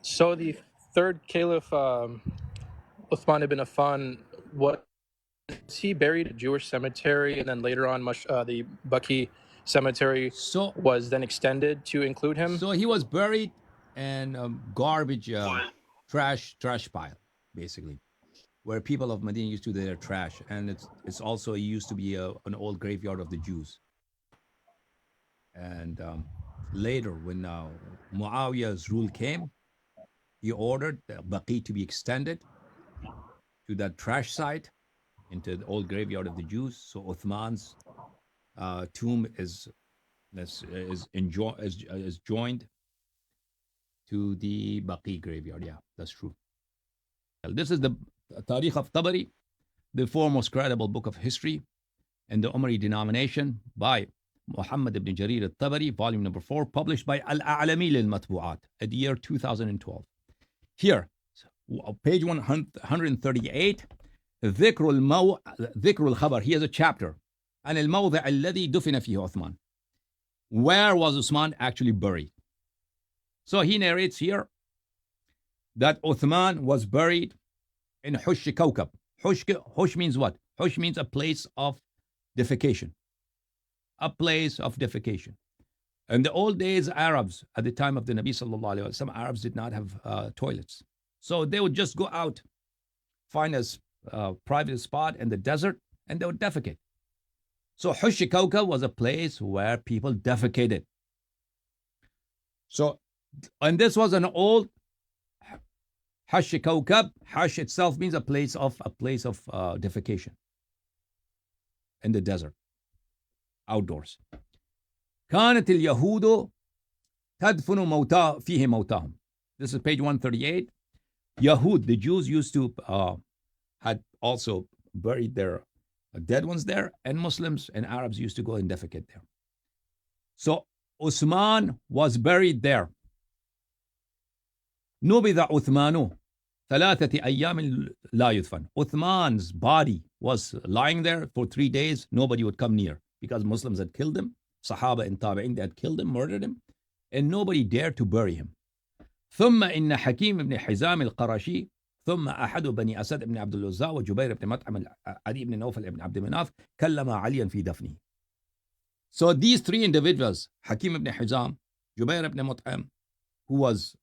So the third Caliph, Uthman ibn Affan, was he buried at a Jewish cemetery, and then later on, the Baqi cemetery So, was then extended to include him? so he was buried in a garbage trash pile, basically, where people of Medina used to do their trash, and it's also used to be an old graveyard of the Jews. And later, when Muawiyah's rule came, he ordered the Baqi to be extended to that trash site into the old graveyard of the Jews. So Uthman's tomb is joined to the Baqi graveyard. Yeah, that's true. This is the Tarikh of Tabari, the foremost credible book of history in the Umari denomination by Muhammad ibn Jarir al-Tabari, volume number 4, published by Al-A'lami lil-Matbu'at at the year 2012. Here, page 138, ذكر الخبر. He has a chapter. عن الموضع الذي دفن فيه عثمان. Where was Uthman actually buried? So he narrates here that Uthman was buried in Hush Kawkab. Hush means what? Hush means a place of defecation. A place of defecation. In the old days, Arabs, at the time of the Nabi sallallahu alaihi wasallam, some Arabs did not have toilets. So they would just go out, find a private spot in the desert, and they would defecate. So Hush Kawkab was a place where people defecated. So, and this was an old Hush Kawkab. Hush itself means a place of defecation in the desert, outdoors. كانت اليهود تدفن موتا فيه موتاهم. This is page 138. Yahud, the Jews, used to had also buried their dead ones there, and Muslims and Arabs used to go and defecate there. So Uthman was buried there. نُبِذَ عثمان ثلاثة أيام لا يدفن. Uthman's body was lying there for 3 days. Nobody would come near because Muslims had killed him. Sahaba and Tabi'in, they had killed him, murdered him, and nobody dared to bury him. ثم إن حكيم بن حزام القرشي ثم أحد بني أسد بن عبد العزى وجبير بن مطعم عدي بن نوفل بن عبد مناف كلم عليا في دفنه. So these three individuals, Hakim ibn Hizam, Jubair ibn Mut'im, who was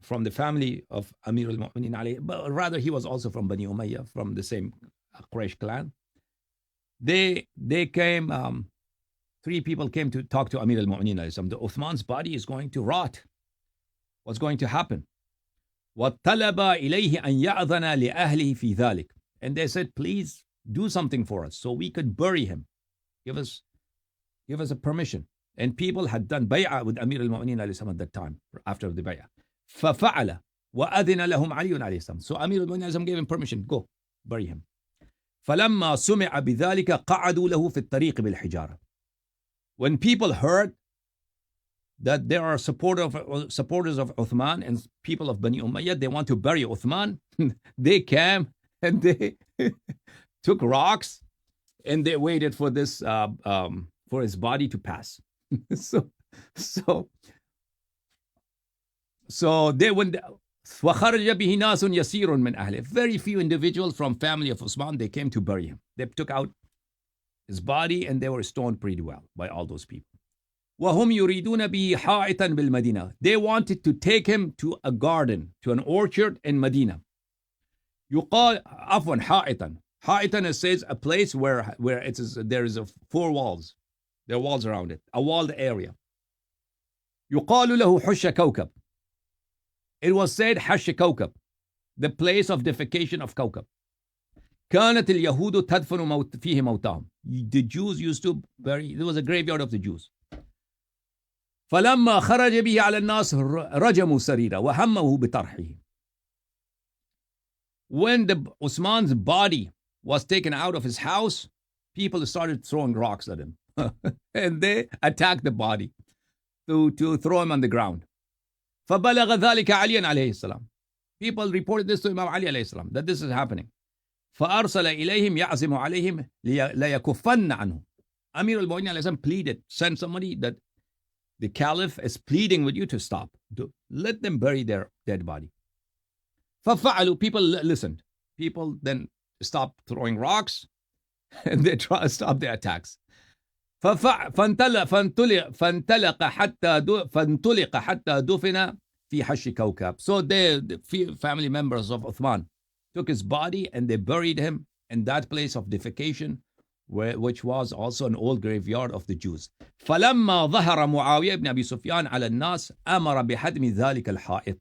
from the family of Amir al-Mu'minin alayhi, but rather he was also from Bani Umayyah, from the same Quraysh clan. They came, three people came to talk to Amir al-Mu'minin alayhi. The Uthman's body is going to rot. What's going to happen? وَطَلَبَ إِلَيْهِ أَنْ يَأْذَنَ لِأَهْلِهِ فِي ذَلِكَ. And they said, please do something for us so we could bury him. Give us a permission. And people had done bay'ah with Amir al-Mu'minin at that time, after the bay'ah. فَفَعَلَ وَأَذِنَ لَهُمْ عَلِيٌّ عليه. So Amir al-Mu'minin gave him permission, go, bury him. فَلَمَّا سُمِعَ بِذَلِكَ قَعَدُوا لَهُ فِي الطَّرِيقِ بِالْحِجَارَةِ. When people heard that there are supporters of Uthman and people of Bani Umayyah, they want to bury Uthman, they came and they took rocks and they waited for this for his body to pass. So they went. وَخَرَجَ بِهِ نَاسٌ يَسِيرٌ مِنْ أَهْلِهِ. Very few individuals from family of Uthman, they came to bury him. They took out his body and they were stoned pretty well by all those people. وَهُمْ يُرِيدُونَ بِهِ حَائِطًا بِالْمَدِينَةِ. They wanted to take him to a garden, to an orchard in Medina. يُقال عفوا حائطا. حائطا says a place where there is 4 walls. There are walls around it, a walled area. يُقال له حُشَّ كوكب. It was said حش كوكب, the place of defecation of Kawkab. كانت اليهود تدفن فيه موتاهم. The Jews used to bury, there was a graveyard of the Jews. فلما خرج به على الناس رجموا سريرا وهمه بطرحه. When Uthman's body was taken out of his house, people started throwing rocks at him. And they attacked the body to throw him on the ground. فبلغ ذلك عليا عليه السلام. People reported this to Imam Ali عليه السلام, that this is happening. فأرسل إليهم يعزم عليهم ليكفن عنه. Amir al-Mu'minin عليه السلام pleaded, send somebody that the Caliph is pleading with you to stop. Let them bury their dead body. فَفَعَلُوا, people listened. People then stopped throwing rocks and they stop their attacks. فانطلق حتى دفن في حش كوكب. So the family members of Uthman took his body and they buried him in that place of defecation, which was also an old graveyard of the Jews. فلما ظهر معاوية بن أبي سفيان على الناس أمر بهدم ذلك الحائط.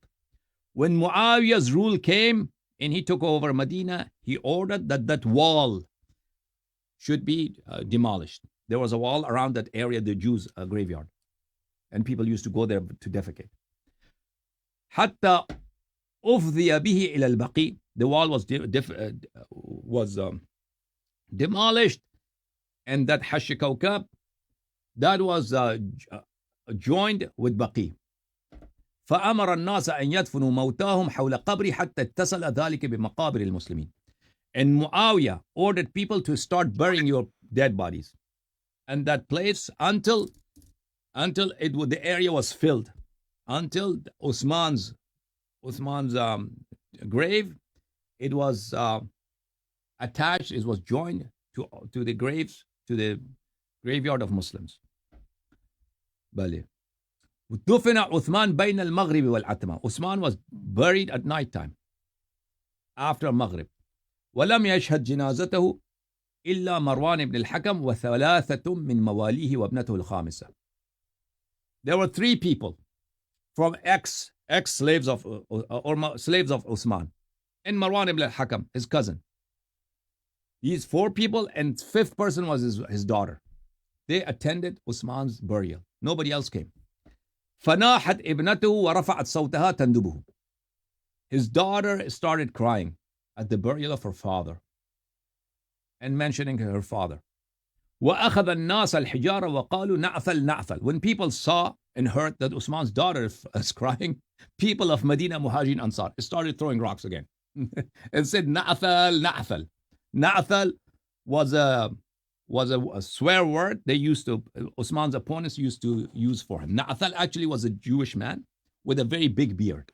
When Muawiyah's rule came and he took over Medina, he ordered that wall should be demolished. There was a wall around that area, the Jews' graveyard, and people used to go there to defecate. حتى أفضي به إلى البقيع. The wall was demolished, and that حش كوكب, that was joined with بقيع. فأمر الناس أن يدفنوا موتاهم حول قبري حتى اتصل ذلك بمقابر المسلمين. And Muawiyah ordered people to start burying your dead bodies and that place until the area was filled, until Uthman's grave, it was attached, it was joined to the graveyard of Muslims. بله. دفن عثمان بين المغرب والعتمة. Uthman was buried at night time after Maghrib. ولم يشهد جنازته إلا مروان بن الحكم وثلاثة من مواليه وابنته الخامسة. There were 3 people from ex slaves of slaves of Uthman, and Marwan ibn al-Hakam, his cousin. These 4 people, and 5th person was his daughter. They attended Uthman's burial. Nobody else came. فناحت ابنته ورفعت صوتها تندبه. His daughter started crying at the burial of her father and mentioning her father. وأخذ الناس الحجارة وقالوا نعثل نعثل. When people saw and heard that Uthman's daughter is crying, people of Medina, Muhajirin, Ansar started throwing rocks again and said نعثل نعثل. نعثل was a swear word they used to, Uthman's opponents used to use for him. Na'athal actually was a Jewish man with a very big beard.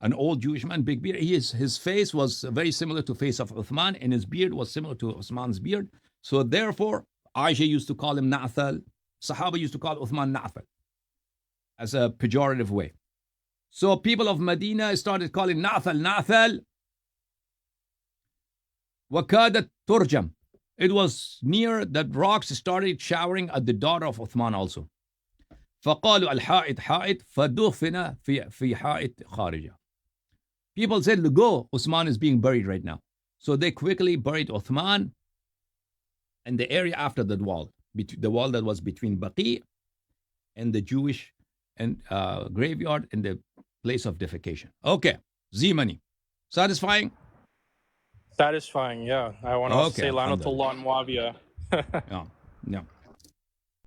An old Jewish man, big beard. His face was very similar to the face of Uthman, and his beard was similar to Uthman's beard. So therefore, Aisha used to call him Na'athal. Sahaba used to call Uthman Na'athal as a pejorative way. So people of Medina started calling Na'athal Na'athal. وَكَادَتْ تُرْجَمْ. It was near that rocks started showering at the daughter of Uthman also. فقالوا الحائط حائط فدفن في حائط خارجة. People said, go, Uthman is being buried right now. So they quickly buried Uthman and the area after that wall, the wall that was between Baqi and the Jewish and graveyard and the place of defecation. Okay, Zimani. Satisfying? Satisfying, yeah. I want to say Lanatullah and Muawiyah. Yeah.